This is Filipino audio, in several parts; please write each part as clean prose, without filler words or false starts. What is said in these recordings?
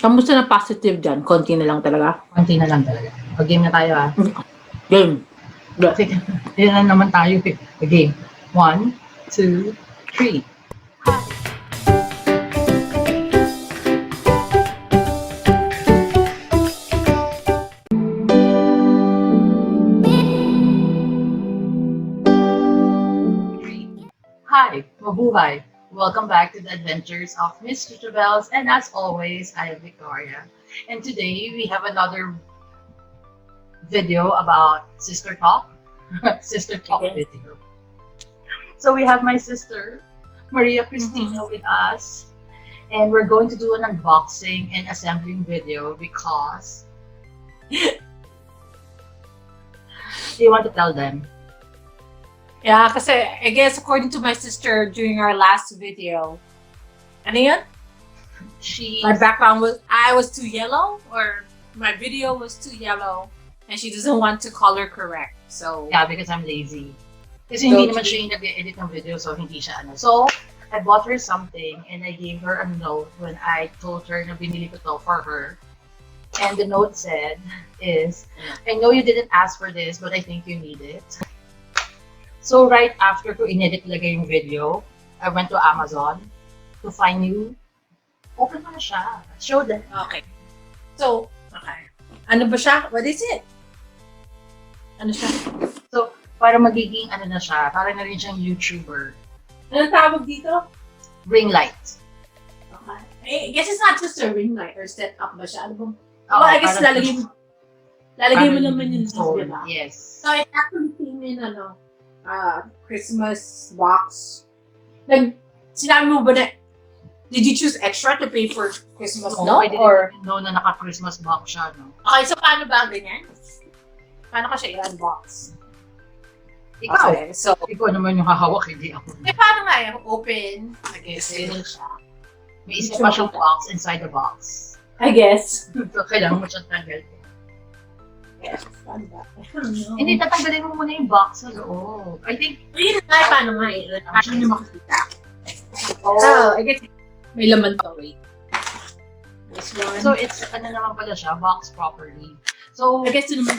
Kamusta na positive dyan? Konti na lang talaga. Konti na lang talaga. Mag-game na tayo ah. Game. Sige, yun na naman tayo eh. Game. 1, 2, 3. Hi, mabuhay! Welcome back to the Adventures of Miss Chuchubells, and as always, I am Victoria. And today we have another video about sister talk. Sister talk video. So we have my sister, Maria Cristina, with us, and we're going to do an unboxing and assembling video because you want to tell them. Yeah, kasi I guess according to my sister during our last video, ano yun? My background was, I was too yellow, or my video was too yellow, and she doesn't want to color correct. So yeah, because I'm lazy. Kasi hindi naman siya yung nag-edit ng video, so hindi siya ano. So, I bought her something, and I gave her a note when I told her na binili ko to for her. And the note said is, I know you didn't ask for this, but I think you need it. So right after ko inedit talaga yung video, I went to Amazon to find you. Open mo na siya. Show them. okay. So, okay. Ano ba siya? What is it? Ano siya? So, para magiging ano na siya, para na rin siyang YouTuber. Anong tawag dito? Ring light. Okay. I guess it's not just a ring light or set up ba siya? Ano ba? Well, I guess lalagay mo naman yung phone, diba? Yes. So, it actually came in, Christmas box. Sinabi mo ba na, did you choose extra to pay for Christmas No, note? Or no, na naka-Christmas box siya, no? okay, so paano ba ganyan? Paano ka siya i-unbox? Ikaw. Okay, so, Ikaw naman yung hahawak, hindi ako. paano nga yung open? I guess, yun siya. May isa pa siyang box inside the box. I guess. So, kailangan mo siyang tanggal. Yes, paano ba? I don't know. Hindi, tatanggalin mo muna yung box sa loob. I think, Yun nga, paano nga eh? Paano nyo makikita? Oh, I guess may laman pa, wait. This one. so it's, ano naman pala siya, box properly. So, I guess yun naman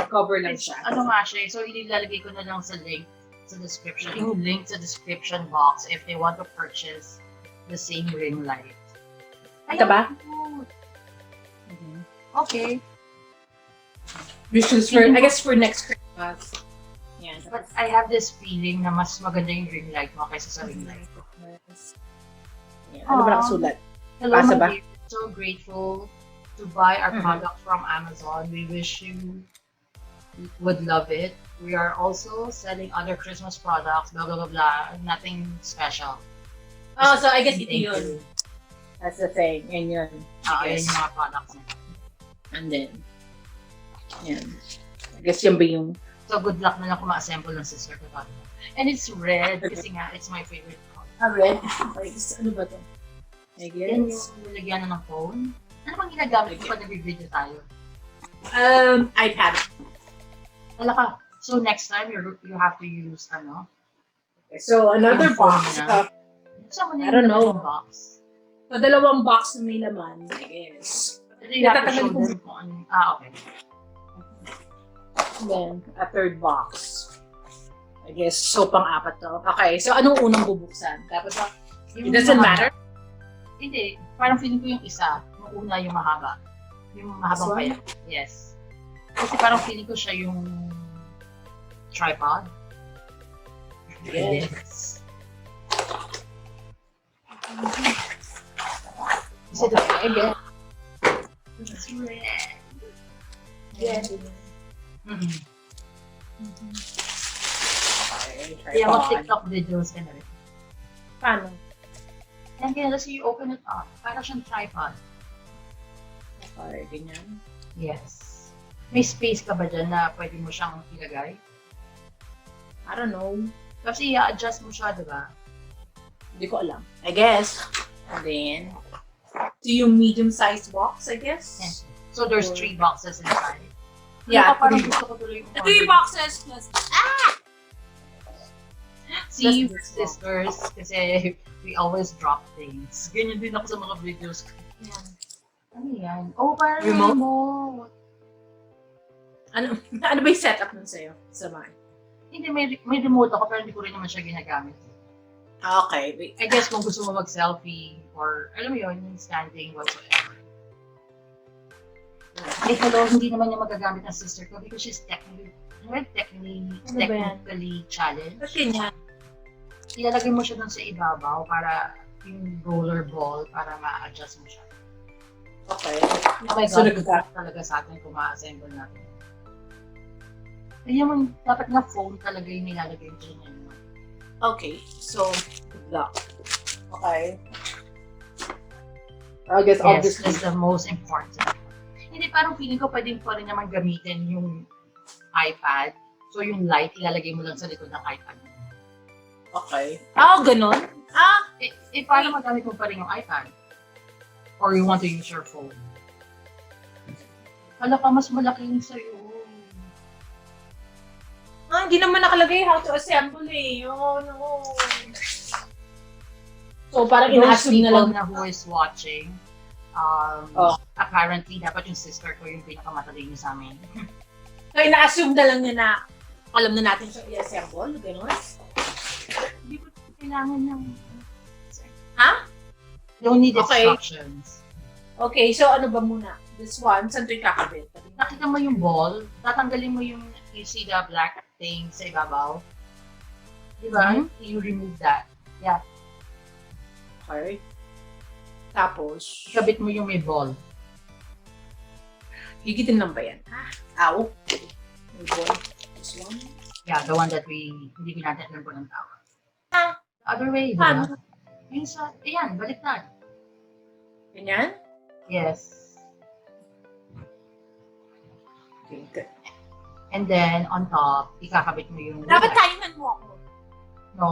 cover lang siya. ano nga siya, so ilalagay ko na lang sa link sa description, yung link sa description box if they want to purchase the same ring light. Ito ba? Okay. Which is for, I guess for next Christmas. Yeah. But I have this feeling na mas maganda yung ring light mo kaysa sa ring light. Yeah. Ano ba nakasulat? Hello, Pasa ba? my dear. So grateful to buy our product from Amazon. We wish you would love it. We are also selling other Christmas products, blah, blah, blah, blah. Nothing special. Oh, so I guess ito Thank yun. you. That's the thing. Yan yun. Yun yung mga products nila. And then, yan. I guess yan ba yung... So good luck na lang kung ma-assemble ng sister ko. And it's red kasi nga, it's my favorite color. red? Okay, ano ba to? I Yan guess. yung nilagyan na ng phone. Ano bang ginagamit ko pag nag-video tayo? iPad. Wala ka. So next time, you have to use, ano? Okay, so another Yung phone box. niya. So, I don't know. Box. So, dalawang box na may laman, I guess. You have to show Natatagal ko. them kung ano. Okay. And then, a third box. I guess, so pang-apat to. Okay, so anong unang bubuksan? Dapat ba? It doesn't matter? Hindi. Parang feeling ko yung isa. Yung una yung mahaba. Yung mahabang This one? paya. Yes. Kasi parang feeling ko siya yung tripod. Yes. Is it okay again? It's red. Yeah. Mm-hmm. Okay, Kaya mag-TikTok videos ka na rin. Paano? And kaya kasi you open it up. Parang siyang tripod. Okay, ganyan. Yes. May space ka ba dyan na pwede mo siyang ilagay? I don't know. Kasi i-adjust mo siya, di ba? Hindi ko alam. I guess. And then, to yung medium-sized box, I guess? Yes. So there's 3 boxes inside. Yeah, Parang three. gusto ko tuloy yung 3 boxes plus... See, Plus sisters, kasi we always drop things. Ganyan din ako sa mga videos ko. Yan. yan? Oh, parang Remote? remote. Ano ba yung setup nun sa'yo? Sa mga? Hindi, may remote ako pero hindi ko rin naman siya ginagamit. Okay. Wait. I guess kung gusto mo mag-selfie or alam mo yun, yung standing, whatsoever. Ay, hello, hindi naman niya magagamit ng sister ko because she's technically challenged. Kasi niya. Ilalagay mo siya dun sa ibabaw para yung roller ball para ma-adjust mo siya. Okay. Oh my So, God, talaga sa atin kung ma-assemble natin. Kaya mo, dapat nga phone talaga yung nilalagay dyan yun. Okay. So, good luck. Okay. I guess Yes, obviously. that's the most important. Hindi, parang feeling ko pwede pa rin naman gamitin yung iPad. So yung light, ilalagay mo lang sa likod ng iPad. Okay. Ganun? Paano magamit mo pa rin yung iPad? Or you want to use your phone? Hala ka, mas malaki yung sa'yo. Hindi naman nakalagay how to assemble eh. Oh, no. So, parang ina-assume na lang. Who is watching, apparently, dapat yung sister ko yung pinakamatalino sa amin. So, ina-assume na lang niya na alam na natin siya i-assemble. Ganun? Hindi ko kailangan ng... Ha? Don't need Okay. instructions. Okay, so ano ba muna? This one, saan ito ikakabit? Nakita mo yung ball, tatanggalin mo yung, you see the black thing sa ibabaw. Diba? You remove that. Yeah. Okay. Tapos, Kabit mo yung may ball. higitin lang ba yan? Ow. May ball. This one. Yeah, the one that hindi ko natin alam po ng tawag. The other way, Paano? diba? Yung sa, ayan, baliktad. Ganyan? Yes. Okay, good. And then, on top, ikakabit mo yung... Dapat timean mo ako. No.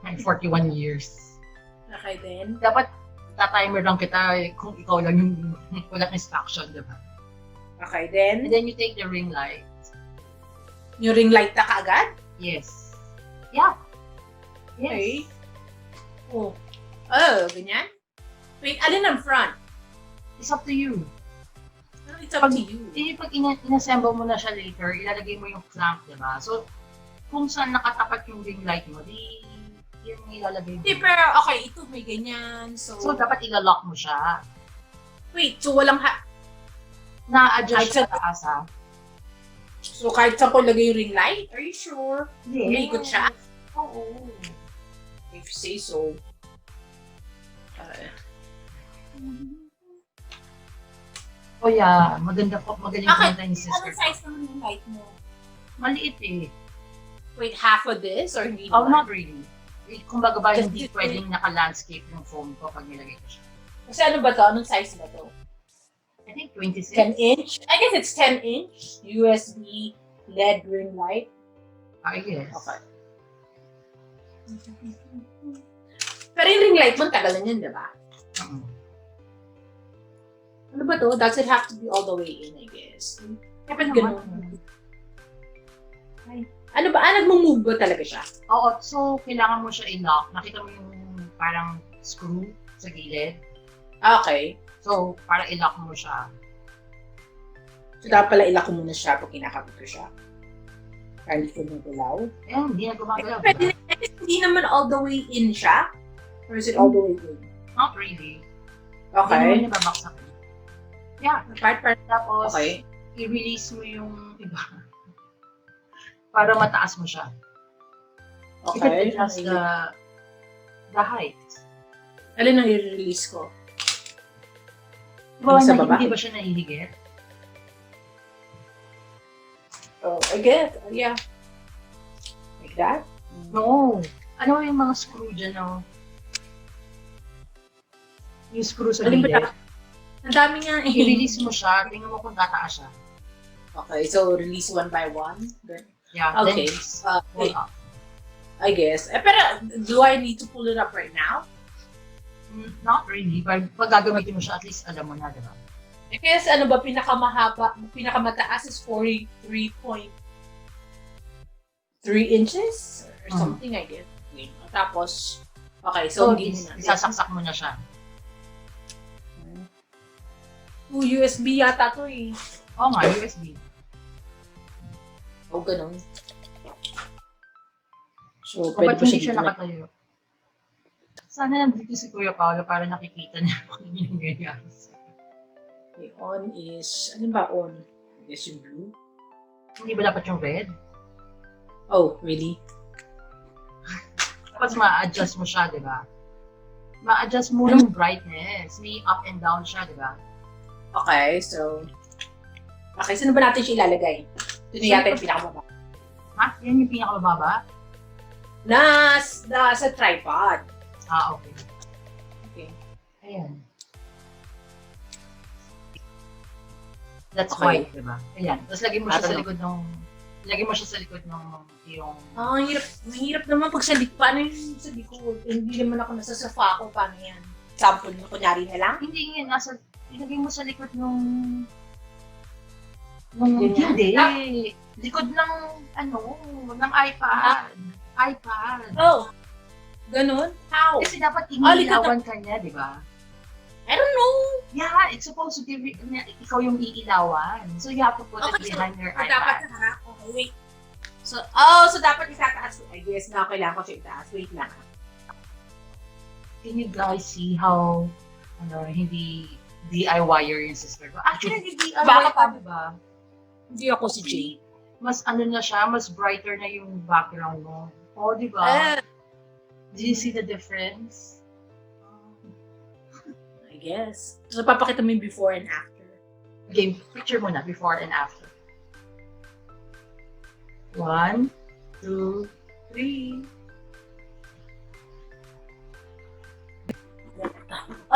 I'm 41 years. Okay din. Dapat, tatimer lang kita kung ikaw lang yung walang instruction, diba? Okay And din. then you take the ring light. Yung ring light na kaagad? Yes. Yeah. Yes. Okay. Oh, ganyan? Wait, alin ang front? It's up to you. It's up to you. Pag inassemble mo na siya later, ilalagay mo yung clamp, diba? So, kung saan nakatapat yung ring light mo, yun yung ilalagay mo. Hindi, pero okay, ito may ganyan. So, dapat ilalock mo siya. wait, so walang Na-adjust Ay, siya taas, ha? So, kahit saan ko lagay yung ring light? Are you sure? Yes. May ikot siya? Oo. If you say so. Oh yeah, magaling kumanta yung sister. Anong size naman yung light mo? Maliit eh. Wait, half of this? Or hindi Oh, naman? not really. Kumbaga ba, Just hindi this pwedeng naka-landscape yung phone ko pag nilagay ko siya. Kasi ano ba to? Anong size ba to? I think 26. 10 inch? I guess it's 10 inch USB LED ring light. I guess. Okay. Pero yung ring light mo, tagal na yun, di ba? Ano ba to? Does it have to be all the way in, I guess? Dapat ganun. Ay. Ano ba? Nagmumove ba talaga siya? Oo, so kailangan mo siya i-lock. Nakita mo yung parang screw sa gilid. Okay. So, para i-lock mo siya. So, dapat pala ilak ko muna siya pag kinakabit ko siya. Para hindi ko magulaw. Eh, hindi na gumagalaw. Pwede hindi naman all the way in siya? Or is it all the way in? Not really. Okay. Hindi naman nababaksak. Yeah. Part. Tapos, Okay. i-release mo yung iba. Para mataas mo siya. You can Okay. adjust the height. Alin ang i-release ko? Diba, Sa baba? hindi ba siya nahihigit? Oh, I guess. Yeah. Like that? No. Ano yung mga screw dyan, no? Yung screw sa Alin ba gilid. ta? Ang dami nga eh. I-release mo siya, tingnan mo kung tataas siya. Okay, so release one by one? Good. Yeah, Okay. then pull up. I guess. Pero do I need to pull it up right now? Not really. Pag gagamitin mo siya, at least alam mo na, diba? I guess ano ba pinakamataas is 43.3 inches or something, I guess. Tapos, okay, so hindi mo na. Isasaksak mo na siya. USB yata to eh. Oo nga, USB. O, ganun. So, O pwede ba't pa hindi siya siya dito na. nakatayo? Sana nandito si Kuya Paolo para nakikita niya kung ano yung ganyan. Okay, on is, ano ba on? Is yung blue? Hindi ba dapat yung red? Oh, really? Tapos ma-adjust mo siya, di ba? Ma-adjust mo yung brightness. May up and down siya, di ba? Okay, so... Okay, saan ba natin siya ilalagay? Ito na yata yung pinakamababa. Ha? Yan yung pinakamababa? Sa tripod. Ah, okay. Okay. Ayan. That's Okay. white, di ba? Ayan. Tapos lagay mo siya sa likod ng... Lagay mo siya sa likod ng yung... Ah, mahirap naman pag sa likod. Paano yung sa likod? Hindi naman ako nasa sofa ko. Paano yan? Sample na kunyari na lang? Hindi nga, nasa... Ilagay mo sa likod ng... Ganyan? Hindi. Likod ng, ng iPad. iPad. Oh! Ganun? How? Kasi dapat likod iniilawan ka niya, di ba? I don't know. Yeah, it's supposed to be ikaw yung iilawan. So you have to put it behind your so iPad. dapat sa harap. Okay, wait. So dapat itataas. I guess na kailangan ko siya itaas. Wait lang. Can you guys see how, hindi DIY-er yung sister ko? Actually, hindi DIY Baka pa, di ba? Hindi ako si Jay. Mas na siya, mas brighter na yung background mo. Oh, di ba? Do you see the difference? I guess. So, papakita mo yung before and after. Okay, picture mo na, before and after. 1, 2, 3.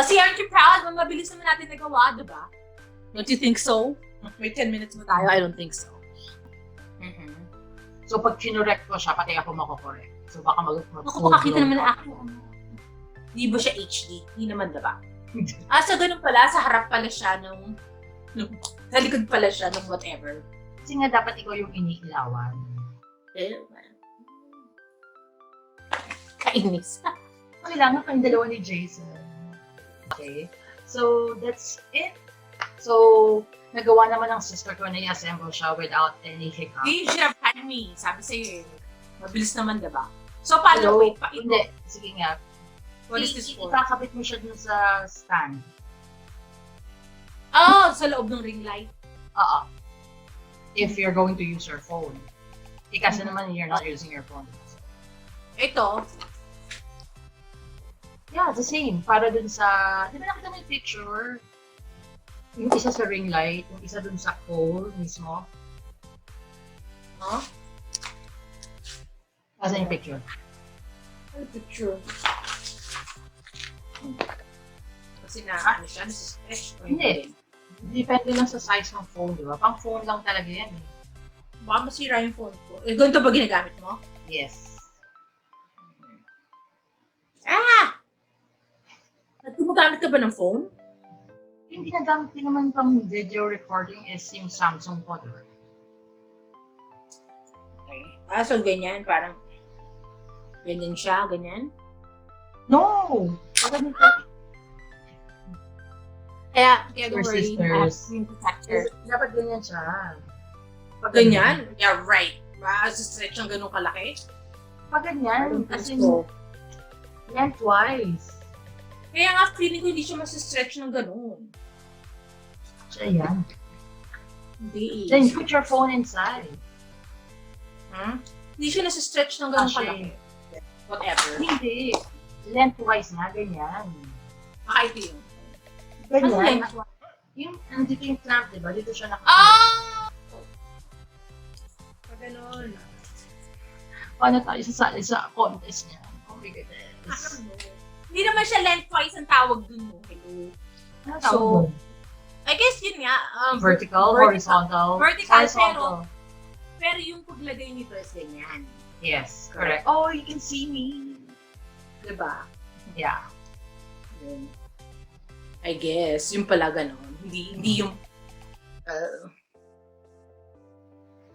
See, aren't you proud? Mabilis naman natin nagawa, diba? Don't you think so? Wait, 10 minutes mo tayo? I don't think so. Mm-hmm. So, pag kinorek ko siya, pati ako makokorek. So, baka Ako, makakita naman na ako. Hindi ba siya HD? Hindi naman, diba? So ganun pala, sa harap pala siya nung sa likod pala siya nung whatever. Kasi nga dapat ikaw yung iniilawan. Kainis. Kailangan kayong dalawa ni Jason. Okay? So, that's it. So, nagawa naman ng sister ko na i-assemble siya without any hiccup. You should have had me. Sabi sa'yo eh. Mabilis naman, diba? So, paano? Wait, Hindi. Sige nga. What is this for? Ikakabit mo siya dun sa stand. Oh, sa loob ng ring light. Oo. If you're going to use your phone. Kasi naman you're not using your phone. Ito. Yeah, the same. Para dun sa... Di ba nakita mo yung picture? Yung isa sa ring light, yung isa dun sa pole mismo. Huh? Asan yung picture? Ano picture? Kasi ano siya, nasa-stretch. Hindi. Depende lang sa size ng phone, di ba? Pang phone lang talaga yan eh. Baka masira yung phone ko. Eh, ganito ba ginagamit mo? Yes. Gumagamit ka ba ng phone? Yung ginagamit din naman pang video recording is yung Samsung po, di ba? Okay. So ganyan, parang ganyan siya, ganyan? No! Kaya don't For worry, sisters. yung protector. Dapat ganyan siya. Pag Ganyan? Yeah, right. Stretch ang ganun kalaki? Pag ganyan, as in, lengthwise. Kaya nga, feeling ko hindi siya masistretch ng ganun. Siya yan. Hindi. Then put your phone inside. Hindi siya nasistretch ng ganun Kasi, kalaki. Whatever. hindi. Lengthwise nga, ganyan. Ito yun. Ganyan. Yung, nandito yung clamp, diba? Dito siya naka... Pag ganun. Paano tayo sasali sa contest niya? Oh my goodness. Hindi naman siya lengthwise ang tawag dun mo. Hello. Ano tawag doon? I guess yun nga. Vertical, horizontal? Vertical, pero yung paglagay nito is ganyan. Yes, correct. Oh, you can see me. Diba? Yeah. Yun. I guess, yung pala ganun. Hindi yung...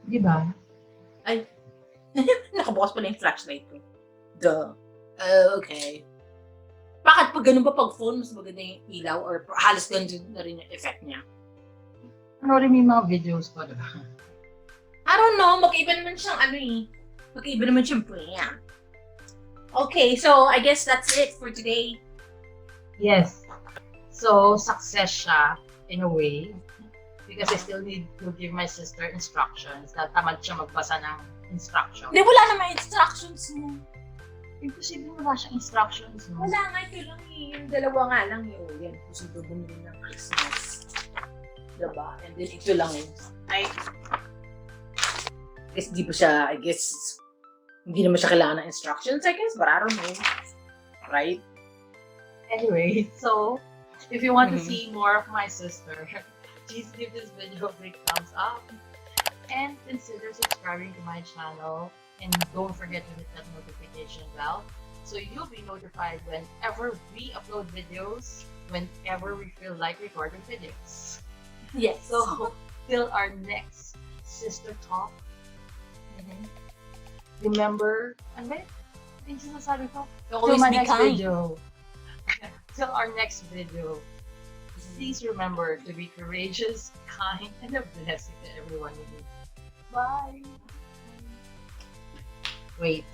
Diba? Ay, nakabukas pala yung flashlight ko. Duh. Okay. Bakit pag ganun ba pag phone, mas maganda yung ilaw or halos ganun na rin yung effect niya? Ano rin yung mga videos ko, diba? I don't know, mag-iba naman siyang ano eh. Mag-iba naman siyang brand. Okay, so I guess that's it for today. Yes. So, success siya in a way because I still need to give my sister instructions na tamad siya magbasa ng instructions. Hindi, wala naman instructions mo. Imposible wala siyang instructions. No? Wala nga, ito lang eh. Yung dalawa nga lang eh. O yan, posible bumili ng Christmas. Diba? And then ito lang eh. I guess di ba siya, hindi naman siya kailangan ng instructions, I guess, but I don't know. Right? Anyway, so, if you want to see more of my sister, please give this video a big thumbs up and consider subscribing to my channel, and don't forget to hit that notification bell so you'll be notified whenever we upload videos, whenever we feel like recording videos. Yes. So, till our next sister talk, remember, ano ba yun? Yung sinasabi ko? Always Till my be next kind. video. Till our next video, please remember to be courageous, kind, and a blessing to everyone you meet. Bye! Wait.